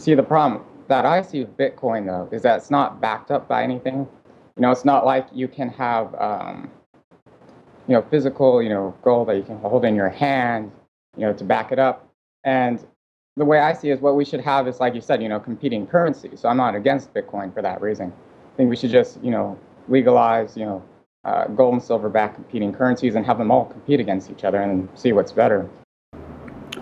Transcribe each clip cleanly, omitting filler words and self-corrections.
See, the problem that I see with Bitcoin though is that it's not backed up by anything. It's not like you can have physical, gold that you can hold in your hand, to back it up. And the way I see it is what we should have is, like you said, competing currencies. So I'm not against Bitcoin for that reason. I think we should just, legalize, gold and silver backed competing currencies and have them all compete against each other and see what's better.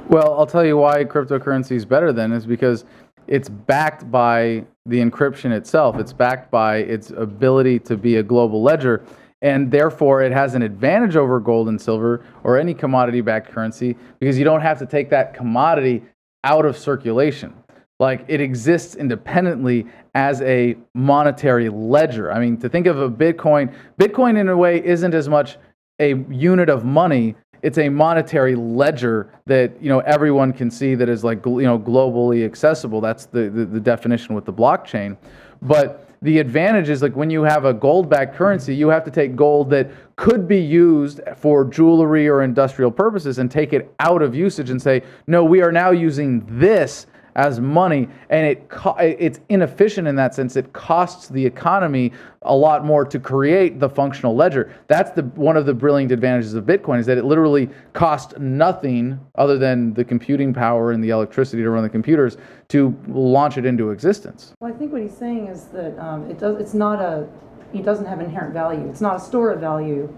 Well, I'll tell you why cryptocurrency is better then is because it's backed by the encryption itself. It's backed by its ability to be a global ledger, and therefore it has an advantage over gold and silver or any commodity-backed currency because you don't have to take that commodity out of circulation. Like, it exists independently as a monetary ledger. I mean, to think of a Bitcoin in a way isn't as much a unit of money. It's a monetary ledger that everyone can see that is like globally accessible. That's the definition with the blockchain. But the advantage is, like, when you have a gold-backed currency, you have to take gold that could be used for jewelry or industrial purposes and take it out of usage and say, no, we are now using this as money, and it's inefficient in that sense. It costs the economy a lot more to create the functional ledger. That's one of the brilliant advantages of Bitcoin, is that it literally costs nothing other than the computing power and the electricity to run the computers to launch it into existence. Well, I think what he's saying is that it doesn't have inherent value. It's not a store of value.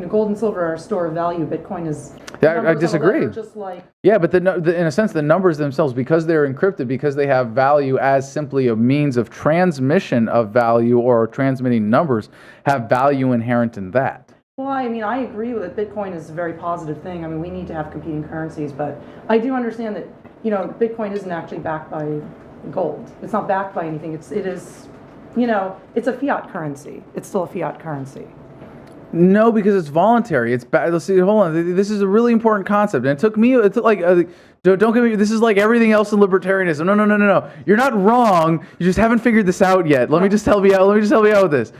Gold and silver are a store of value. Bitcoin is. I disagree. Just like. Yeah, but in a sense, the numbers themselves, because they're encrypted, because they have value as simply a means of transmission of value or transmitting numbers, have value inherent in that. Well, I mean, I agree with it. Bitcoin is a very positive thing. I mean, we need to have competing currencies, but I do understand that Bitcoin isn't actually backed by gold. It's not backed by anything. It is, it's a fiat currency. It's still a fiat currency. No, because it's voluntary. Let's see. Hold on. This is a really important concept, and it took like. Don't get me. This is like everything else in libertarianism. No. You're not wrong. You just haven't figured this out yet. Let me just help you out. With this.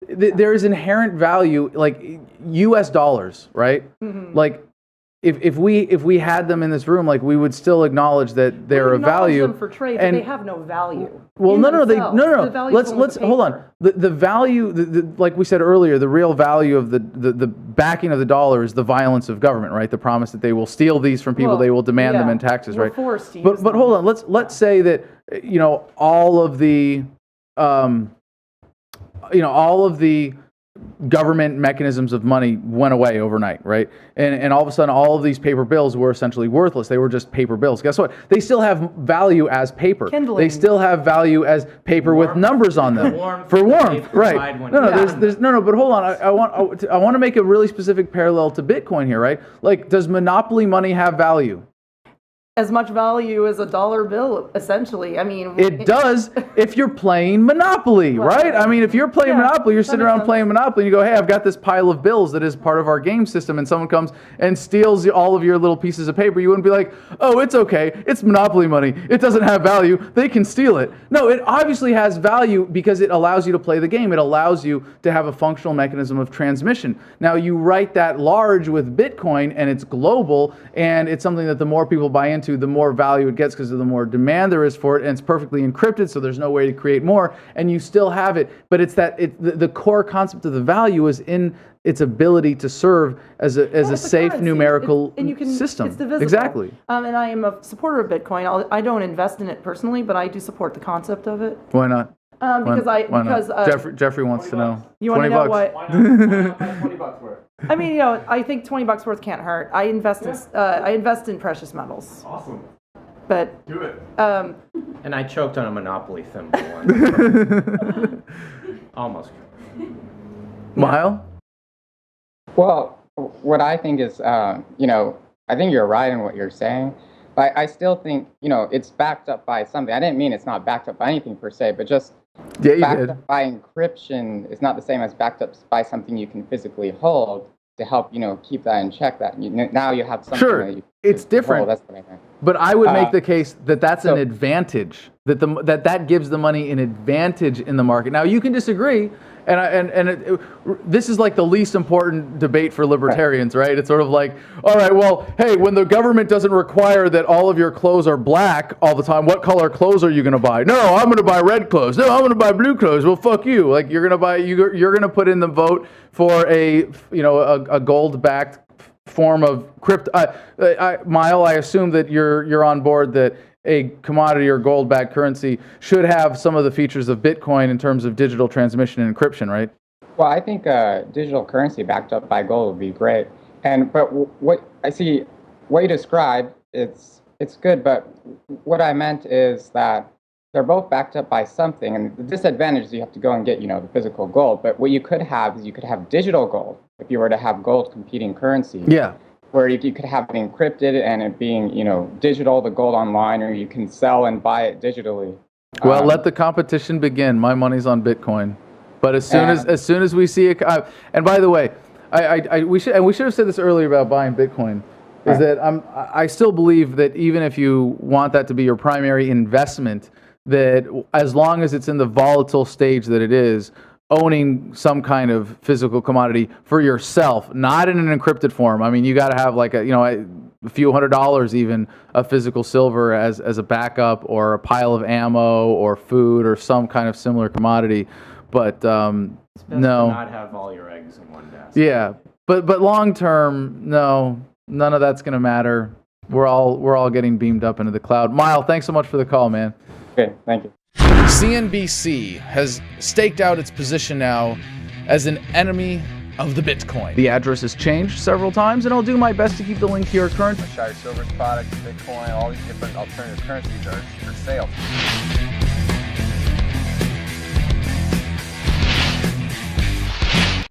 There is inherent value, like U.S. dollars, right? Mm-hmm. Like, if we had them in this room, like, we would still acknowledge that they're of value. Them for trade, but they have no value. Well, no. Let's hold on. The value, like we said earlier, the real value of the backing of the dollar is the violence of government, right? The promise that they will steal these from people, they will demand them in taxes, right? Forced to use but hold on. Let's say that all of the government mechanisms of money went away overnight, right? And all of a sudden, all of these paper bills were essentially worthless. They were just paper bills. Guess what? They still have value as paper. Kindling. They still have value as paper with numbers on them. For warmth, right? No. But hold on. I want to make a really specific parallel to Bitcoin here, right? Like, does monopoly money have value? As much value as a dollar bill, essentially. I mean, it does if you're playing Monopoly, right? I mean, if you're playing Monopoly, you're sitting around playing Monopoly, and you go, hey, I've got this pile of bills that is part of our game system, and someone comes and steals all of your little pieces of paper. You wouldn't be like, oh, it's okay. It's Monopoly money. It doesn't have value. They can steal it. No, it obviously has value because it allows you to play the game. It allows you to have a functional mechanism of transmission. Now, you write that large with Bitcoin, and it's global, and it's something that the more people buy into, the more value it gets because the more demand there is for it, and it's perfectly encrypted, so there's no way to create more, and you still have it. But it's the core concept of the value is in its ability to serve as a safe currency. numerical system. It's divisible. Exactly. And I am a supporter of Bitcoin. I don't invest in it personally, but I do support the concept of it. Why not? Jeffrey wants to know. You want to know what? Why not? $20 worth. I mean, I think $20 worth can't hurt. I invest in precious metals. Awesome. But do it. And I choked on a Monopoly thimble once. Almost. Mile? Well, what I think is, I think you're right in what you're saying. But I still think, it's backed up by something. I didn't mean it's not backed up by anything per se, but just backed up by encryption is not the same as backed up by something you can physically hold to help, keep that in check. That now you have something. Sure, that it's different. That's what I think. But I would make the case that that's an advantage. That gives the money an advantage in the market. Now you can disagree, This is like the least important debate for libertarians, right? It's sort of like, all right, well, hey, when the government doesn't require that all of your clothes are black all the time, what color clothes are you going to buy? No, I'm going to buy red clothes. No, I'm going to buy blue clothes. Well, fuck you. Like you're going to put in the vote for a gold-backed form of crypto. Mile, I assume that you're on board that a commodity or gold-backed currency should have some of the features of Bitcoin in terms of digital transmission and encryption, right? Well, I think digital currency backed up by gold would be great. But what I see, what you described, it's good. But what I meant is that they're both backed up by something, and the disadvantage is you have to go and get the physical gold. But what you could have is you could have digital gold if you were to have gold competing currency. Yeah. Where you could have it encrypted and it being, digital, the gold online, or you can sell and buy it digitally. Well, let the competition begin. My money's on Bitcoin. But as soon as we see it, and by the way, we should have said this earlier about buying Bitcoin, is that I still believe that even if you want that to be your primary investment, that as long as it's in the volatile stage that it is, owning some kind of physical commodity for yourself, not in an encrypted form. I mean, you got to have like a few $100 even of physical silver as a backup, or a pile of ammo or food or some kind of similar commodity. But no, not have all your eggs in one basket. Yeah, but long term, no, none of that's going to matter. We're all getting beamed up into the cloud. Mile, thanks so much for the call, man. Okay, thank you. CNBC has staked out its position now as an enemy of the Bitcoin. The address has changed several times, and I'll do my best to keep the link here current. Shire Silver's products, Bitcoin, all these different alternative currencies are for sale.